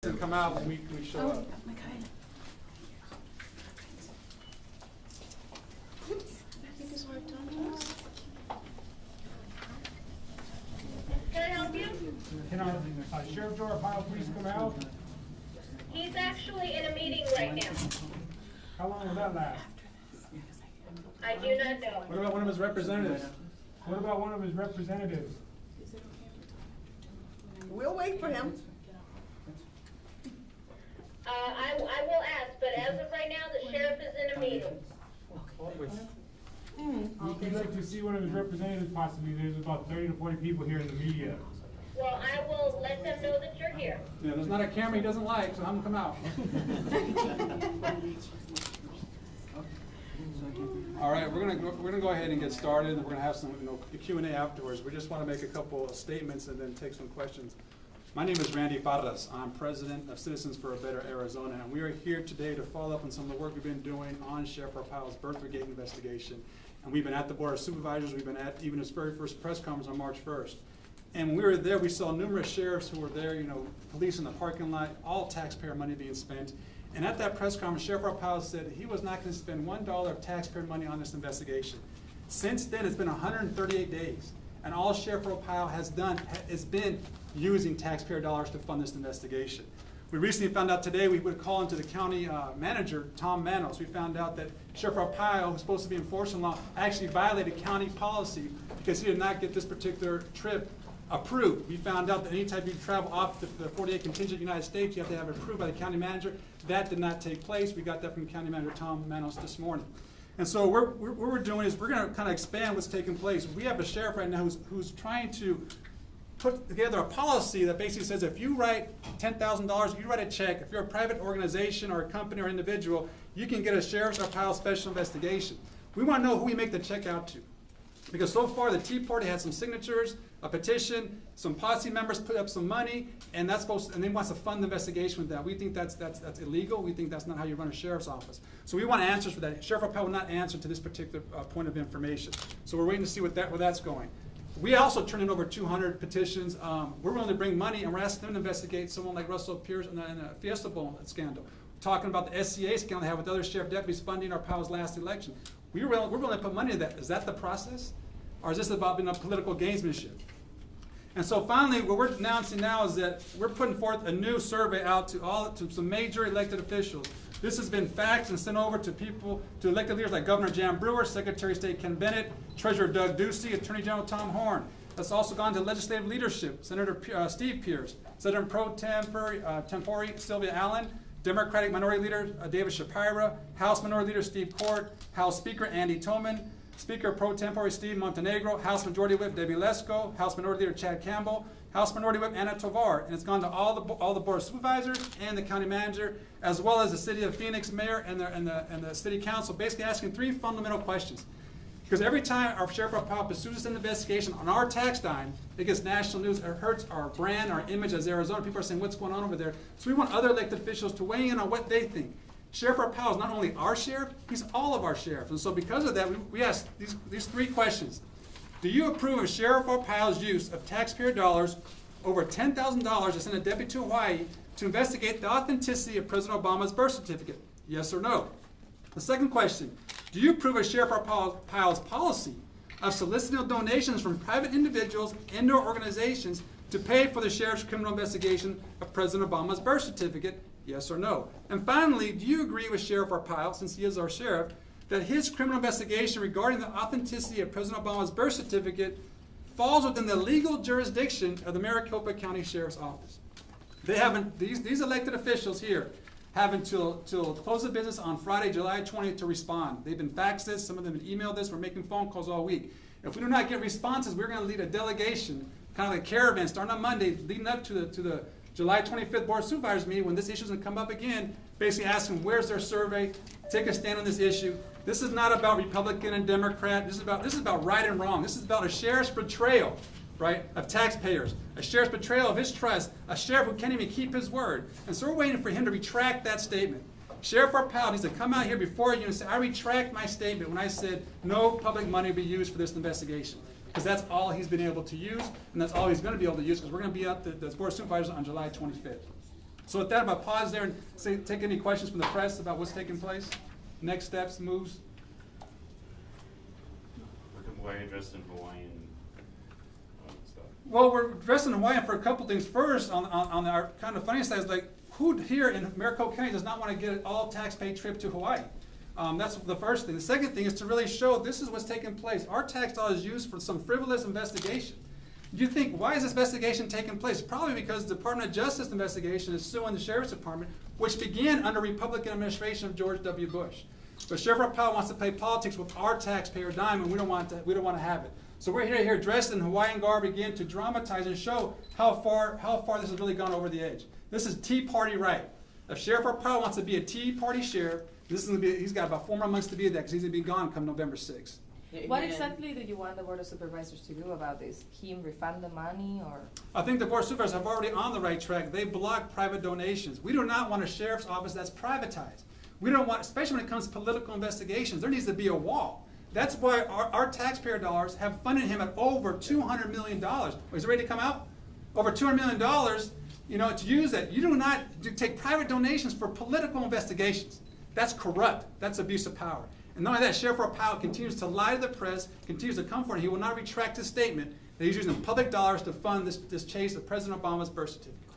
And come out when we show up. Can I help you? Can our Sheriff Joe Arpaio please come out? He's actually in a meeting right now. How long will that last? I do not know. What about one of his representatives? What about one of his representatives? We'll wait for him. I will ask, but as of right now, the sheriff is in a meeting. We'd like to see one of his representatives possibly. There's about 30 to 40 people here in the media. Well, I will let them know that you're here. Yeah, there's not a camera he doesn't like, so I'm gonna come out. All right, we're gonna go ahead and get started, and we're gonna have some Q&A afterwards. We just want to make a couple of statements and then take some questions. My name is Randy Parras. I'm president of Citizens for a Better Arizona, and we are here today to follow up on some of the work we've been doing on Sheriff Arpaio's Birth Brigade investigation. And we've been at the Board of Supervisors. We've been at even his very first press conference on March 1st. And when we were there, we saw numerous sheriffs who were there, police in the parking lot, all taxpayer money being spent. And at that press conference, Sheriff Arpaio said he was not going to spend $1 of taxpayer money on this investigation. Since then, it's been 138 days. And all Sheriff Arpaio has done has been using taxpayer dollars to fund this investigation. We recently found out today, we would call into the county manager, Tom Manos. We found out that Sheriff Arpaio, who's supposed to be enforcing law, actually violated county policy because he did not get this particular trip approved. We found out that anytime you travel off the 48 contingent United States, you have to have it approved by the county manager. That did not take place. We got that from County Manager Tom Manos this morning. And so what we're doing is we're going to kind of expand what's taking place. We have a sheriff right now who's trying to put together a policy that basically says if you write $10,000, you write a check, if you're a private organization or a company or individual, you can get a Sheriff Arpaio special investigation. We want to know who we make the check out to. Because so far the Tea Party had some signatures, a petition, some posse members put up some money, and they want to fund the investigation with that. We think that's illegal. We think that's not how you run a sheriff's office. So we want answers for that. Sheriff Arpaio will not answer to this particular point of information. So we're waiting to see where that's going. We also turned in over 200 petitions. We're willing to bring money, and we're asking them to investigate someone like Russell Pierce in the Fiesta Bowl scandal. We're talking about the SCA scandal they have with other sheriff deputies funding Arpaio's last election. We're willing to put money to that. Is that the process? Or is this about being a political gamesmanship? And so finally, what we're announcing now is that we're putting forth a new survey out to some major elected officials. This has been faxed and sent over to elected leaders like Governor Jan Brewer, Secretary of State Ken Bennett, Treasurer Doug Ducey, Attorney General Tom Horn. That's also gone to legislative leadership, Senator Steve Pierce, Senator Pro Tempore Sylvia Allen, Democratic Minority Leader David Shapira, House Minority Leader Steve Court, House Speaker Andy Toman, Speaker Pro Tempore Steve Montenegro, House Majority Whip Debbie Lesko, House Minority Leader Chad Campbell, House Minority Whip Anna Tovar, and it's gone to all the Board of Supervisors and the County Manager, as well as the City of Phoenix Mayor and the City Council, basically asking three fundamental questions. Because every time our Sheriff Arpaio pursues an investigation on our tax dime, it gets national news. It hurts our brand, our image as Arizona. People are saying, what's going on over there? So we want other elected officials to weigh in on what they think. Sheriff Arpaio is not only our sheriff, he's all of our sheriffs. And so because of that, we asked these three questions. Do you approve of Sheriff Arpaio's use of taxpayer dollars, over $10,000 to send a deputy to Hawaii to investigate the authenticity of President Obama's birth certificate? Yes or no? The second question, do you approve of Sheriff Arpaio's policy of soliciting donations from private individuals and or organizations to pay for the sheriff's criminal investigation of President Obama's birth certificate? Yes or no? And finally, do you agree with Sheriff Arpaio, since he is our sheriff, that his criminal investigation regarding the authenticity of President Obama's birth certificate falls within the legal jurisdiction of the Maricopa County Sheriff's Office? They haven't, these elected officials here have until close of business on Friday, July 20th to respond. They've been faxed this, some of them have emailed this, we're making phone calls all week. If we do not get responses, we're going to lead a delegation, kind of like a caravan, starting on Monday, leading up to the July 25th Board of Supervisors meeting when this issue is going to come up again, basically asking where's their survey, take a stand on this issue. This is not about Republican and Democrat. This is about right and wrong. This is about a sheriff's betrayal, right, of taxpayers, a sheriff's betrayal of his trust, a sheriff who can't even keep his word. And so we're waiting for him to retract that statement. Sheriff Arpaio needs to come out here before you and say, I retract my statement when I said no public money will be used for this investigation. Because that's all he's been able to use, and that's all he's going to be able to use, because we're going to be at the Board of Supervisors on July 25th. So with that, I'm going to pause there and take any questions from the press about what's taking place, next steps, moves. Why are you dressed in Hawaiian stuff? Well, we're dressed in Hawaiian for a couple things. First, on our kind of funny side, is like, who here in Maricopa County does not want to get an all tax-paid trip to Hawaii? That's the first thing. The second thing is to really show this is what's taking place. Our tax dollars is used for some frivolous investigation. You think, why is this investigation taking place? Probably because the Department of Justice investigation is suing the Sheriff's Department, which began under Republican administration of George W. Bush. But Sheriff Powell wants to play politics with our taxpayer dime, and we don't want to have it. So we're here dressed in Hawaiian garb again to dramatize and show how far this has really gone over the edge. This is Tea Party right. If Sheriff Powell wants to be a Tea Party sheriff, he's got about 4 more months to be there because he's going to be gone come November 6th. What exactly do you want the Board of Supervisors to do about this? Him refund the money, or? I think the Board of Supervisors have already on the right track. They block private donations. We do not want a sheriff's office that's privatized. We don't want, especially when it comes to political investigations, there needs to be a wall. That's why our taxpayer dollars have funded him at over $200 million. Is it ready to come out? Over $200 million, to use that. You do not take private donations for political investigations. That's corrupt. That's abuse of power. And not only that, Sheriff Powell continues to lie to the press, continues to come forward. He will not retract his statement that he's using public dollars to fund this chase of President Obama's birth certificate.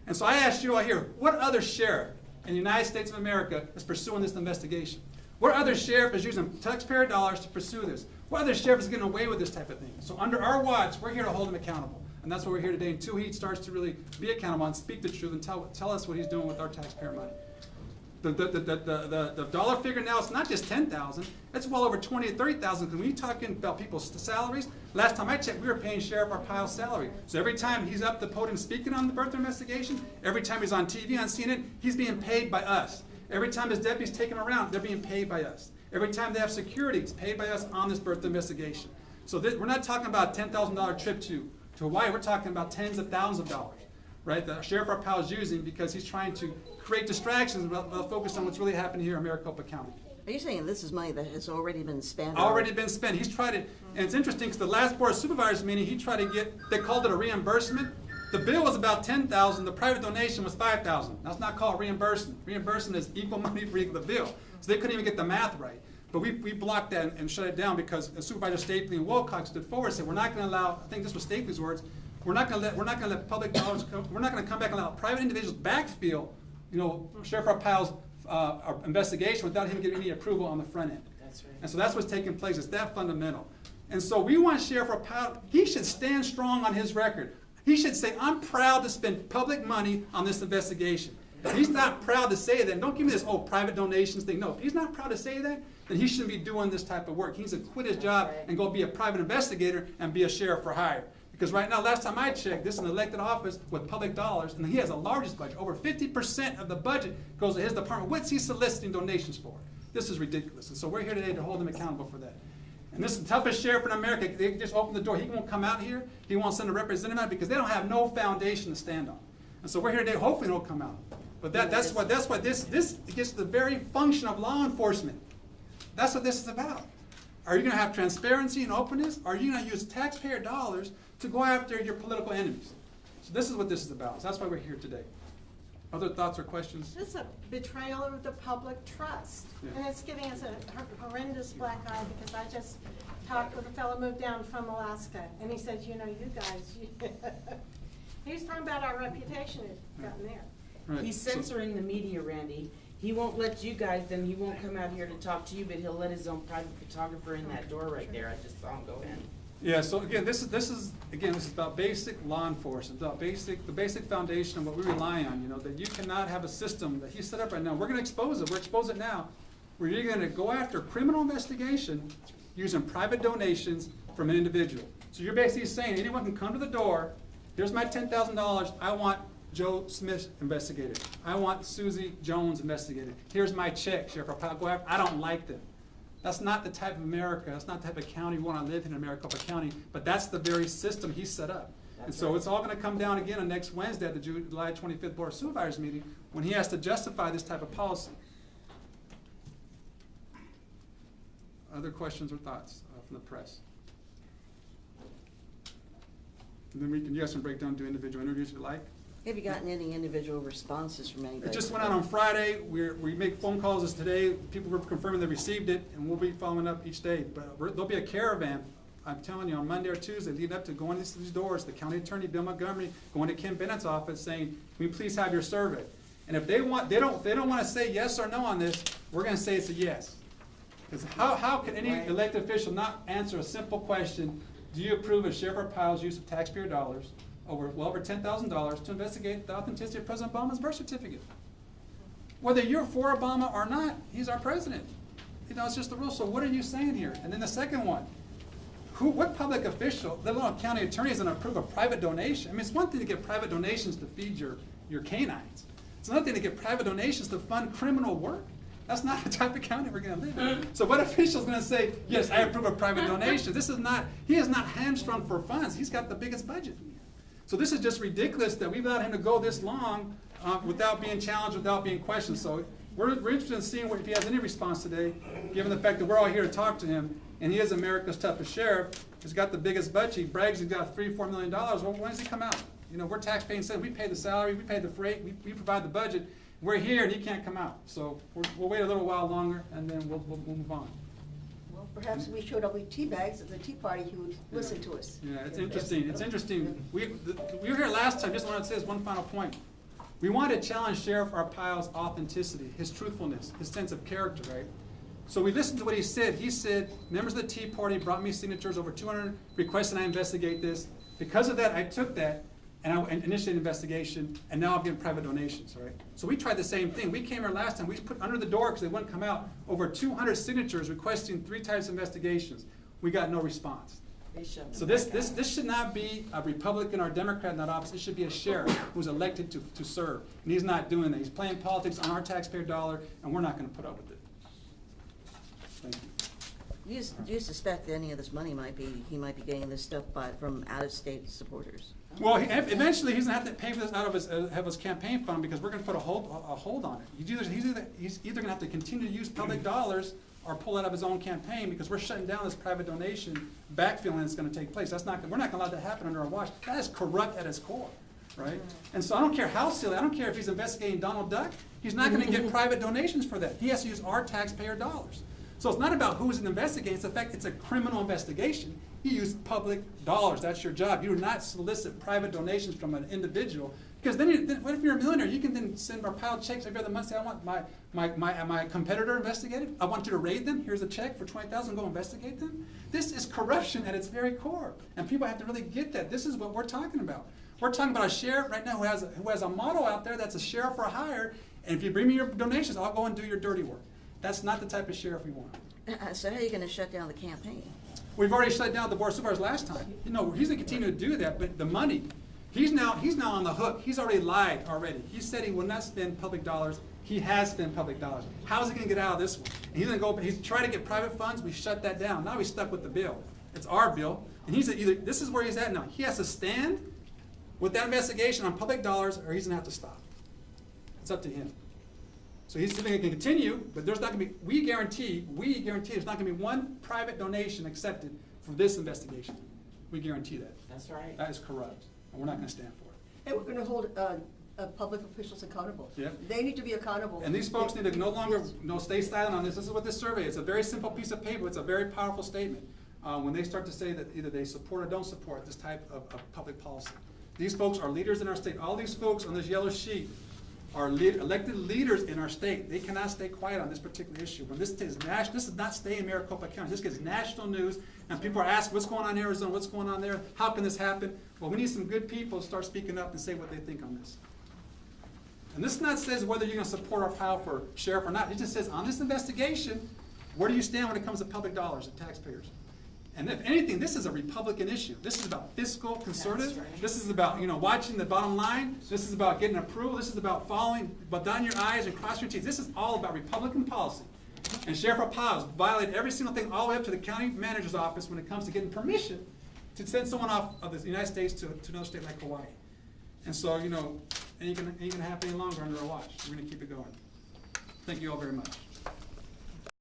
And so I asked you all here, what other sheriff in the United States of America is pursuing this investigation? What other sheriff is using taxpayer dollars to pursue this? What other sheriff is getting away with this type of thing? So under our watch, we're here to hold him accountable. And that's why we're here today until he starts to really be accountable and speak the truth and tell us what he's doing with our taxpayer money. The dollar figure now, it's not just 10,000, it's well over 20 or 30,000, because when you're talking about people's salaries, last time I checked, we were paying Sheriff Arpaio's salary. So every time he's up the podium speaking on the birther investigation, every time he's on TV, on CNN, he's being paid by us. Every time his deputies take him around, they're being paid by us. Every time they have security, it's paid by us on this birther investigation. So we're not talking about a $10,000 trip to Hawaii, we're talking about tens of thousands of dollars, right? That Sheriff Arpaio is using because he's trying to create distractions while focused on what's really happening here in Maricopa County. Are you saying this is money that has already been spent? Already been spent. He's tried it, and it's interesting because the last Board of Supervisors meeting, he tried to get, they called it a reimbursement. The bill was about $10,000, the private donation was $5,000. That's not called reimbursement. Reimbursement is equal money for equal the bill. So they couldn't even get the math right. But we blocked that and shut it down because Supervisor Stapley and Wilcox stood forward and said, we're not going to allow, I think this was Stapley's words, we're not going to let public dollars come, we're not going to come back and allow private individuals backfill, Sheriff Arpaio's investigation without him getting any approval on the front end. That's right. And so that's what's taking place. It's that fundamental. And so we want Sheriff Arpaio, he should stand strong on his record. He should say, I'm proud to spend public money on this investigation. If he's not proud to say that, don't give me this, private donations thing. No, if he's not proud to say that, then he shouldn't be doing this type of work. He needs to quit his job and go be a private investigator and be a sheriff for hire. Because right now, last time I checked, this is an elected office with public dollars, and he has the largest budget. Over 50% of the budget goes to his department. What's he soliciting donations for? This is ridiculous. And so we're here today to hold him accountable for that. And this is the toughest sheriff in America. They just open the door. He won't come out here. He won't send a representative out because they don't have no foundation to stand on. And so we're here today. Hopefully he'll come out. But that's why this gets to the very function of law enforcement. That's what this is about. Are you going to have transparency and openness? Or are you going to use taxpayer dollars to go after your political enemies? So this is what this is about. So that's why we're here today. Other thoughts or questions? This is a betrayal of the public trust. Yeah. And it's giving us a horrendous black eye because I just talked with a fellow moved down from Alaska and he said, you guys, he was talking about our reputation had gotten there. Right. He's censoring the media, Randy. He won't let you guys, then he won't come out here to talk to you, but he'll let his own private photographer in that door right there. I just saw him go in. Yeah, so again, this is about basic law enforcement, about the basic foundation of what we rely on, that you cannot have a system that he set up right now. We're going to expose it. We're exposing it now. Where you're going to go after criminal investigation using private donations from an individual. So you're basically saying anyone can come to the door, here's my $10,000, I want Joe Smith investigated. I want Susie Jones investigated. Here's my check, Sheriff Arpaio. Go after. I don't like them. That's not the type of America, that's not the type of county we want to live in Maricopa County, but that's the very system he set up. And so it's all going to come down again on next Wednesday at the July 25th Board of Supervisors meeting when he has to justify this type of policy. Other questions or thoughts from the press? And then you guys can break down, do individual interviews if you like. Have you gotten any individual responses from anybody? It just went out on Friday. We make phone calls as today. People were confirming they received it, and we'll be following up each day. But there'll be a caravan, I'm telling you, on Monday or Tuesday, leading up to going to these doors, the county attorney, Bill Montgomery, going to Ken Bennett's office saying, can we please have your survey? And if they don't want to say yes or no on this, we're going to say it's a yes. Because how can any Right. elected official not answer a simple question, do you approve of Sheriff Arpaio's use of taxpayer dollars well over $10,000 to investigate the authenticity of President Obama's birth certificate? Whether you're for Obama or not, he's our president. You know, it's just the rule. So what are you saying here? And then the second one, what public official, let alone a county attorney, is going to approve a private donation? I mean, it's one thing to get private donations to feed your canines. It's another thing to get private donations to fund criminal work. That's not the type of county we're going to live in. So what official is going to say, yes, I approve of private donations? He is not hamstrung for funds. He's got the biggest budget. So this is just ridiculous that we've allowed him to go this long without being challenged, without being questioned. So we're interested in seeing if he has any response today, given the fact that we're all here to talk to him, and he is America's toughest sheriff. He's got the biggest budget. He brags he's got $3-4 million. Well, when does he come out? You know, we're taxpaying citizens. We pay the salary, we pay the freight, we provide the budget. We're here and he can't come out. So we'll wait a little while longer and then we'll move on. Well, perhaps we showed up with tea bags at the Tea Party, he would listen to us. Yeah, it's interesting. It's interesting. We were here last time. Just wanted to say this one final point. We wanted to challenge Sheriff Arpaio's authenticity, his truthfulness, his sense of character, right? So we listened to what he said. He said, members of the Tea Party brought me signatures, over 200 requests, and I investigate this. Because of that, I took that and I initiated an investigation, and now I'm getting private donations, right? So we tried the same thing. We came here last time. We put under the door, because they wouldn't come out, over 200 signatures requesting 3 types of investigations. We got no response. They shoved So them this back out. this should not be a Republican or Democrat in that office. It should be a sheriff who's elected to serve. And he's not doing that. He's playing politics on our taxpayer dollar, and we're not going to put up with it. Thank you. Do you suspect any of this money he might be getting this stuff from out-of-state supporters? Well, eventually he's going to have to pay for this out of his campaign fund, because we're going to put a hold on it. He's either going to have to continue to use public dollars or pull out of his own campaign, because we're shutting down this private donation backfilling that's going to take place. We're not going to allow that to happen under our watch. That is corrupt at its core, right? And so I don't care how silly. I don't care if he's investigating Donald Duck. He's not going to get private donations for that. He has to use our taxpayer dollars. So it's not about who's investigating. It's the fact it's a criminal investigation. You use public dollars. That's your job. You do not solicit private donations from an individual. Because then what if you're a millionaire? You can then send Arpaio checks every other month. Say, I want my competitor investigated. I want you to raid them. Here's a check for $20,000. Go investigate them. This is corruption at its very core, and people have to really get that. This is what we're talking about. We're talking about a sheriff right now who has a model out there that's a sheriff for hire. And if you bring me your donations, I'll go and do your dirty work. That's not the type of sheriff we want. So how are you going to shut down the campaign? We've already shut down the board of supervisors last time. You know, he's going to continue to do that, but the money, he's now on the hook. He's already lied already. He said he will not spend public dollars. He has spent public dollars. How is he going to get out of this one? And he's going to go. He's trying to get private funds. We shut that down. Now he's stuck with the bill. It's our bill, and he's either. This is where he's at now. He has to stand with that investigation on public dollars, or he's going to have to stop. It's up to him. So he's going to continue, but there's not going to be, we guarantee there's not going to be one private donation accepted for this investigation. We guarantee that. That's right. That is corrupt, and we're not going to stand for it. And we're gonna hold public officials accountable. Yep. They need to be accountable. And these folks need to no longer stay silent on this. This is what this survey is. It's a very simple piece of paper. It's a very powerful statement when they start to say that either they support or don't support this type of public policy. These folks are leaders in our state. All these folks on this yellow sheet are elected leaders in our state. They cannot stay quiet on this particular issue. When this is national, this does not stay in Maricopa County. This gets national news, and people are asking, what's going on in Arizona? What's going on there? How can this happen? Well, we need some good people to start speaking up and say what they think on this. And this not says whether you're going to support Arpaio for sheriff or not. It just says on this investigation, where do you stand when it comes to public dollars and taxpayers? And if anything, this is a Republican issue. This is about fiscal conservative. right. This is about watching the bottom line. This is about getting approval. This is about following, but dotting your I's and crossing your T's. This is all about Republican policy. And Sheriff Arpaio has violated every single thing all the way up to the county manager's office when it comes to getting permission to send someone off of the United States to another state like Hawaii. And so, ain't gonna happen any longer under our watch. We're gonna keep it going. Thank you all very much.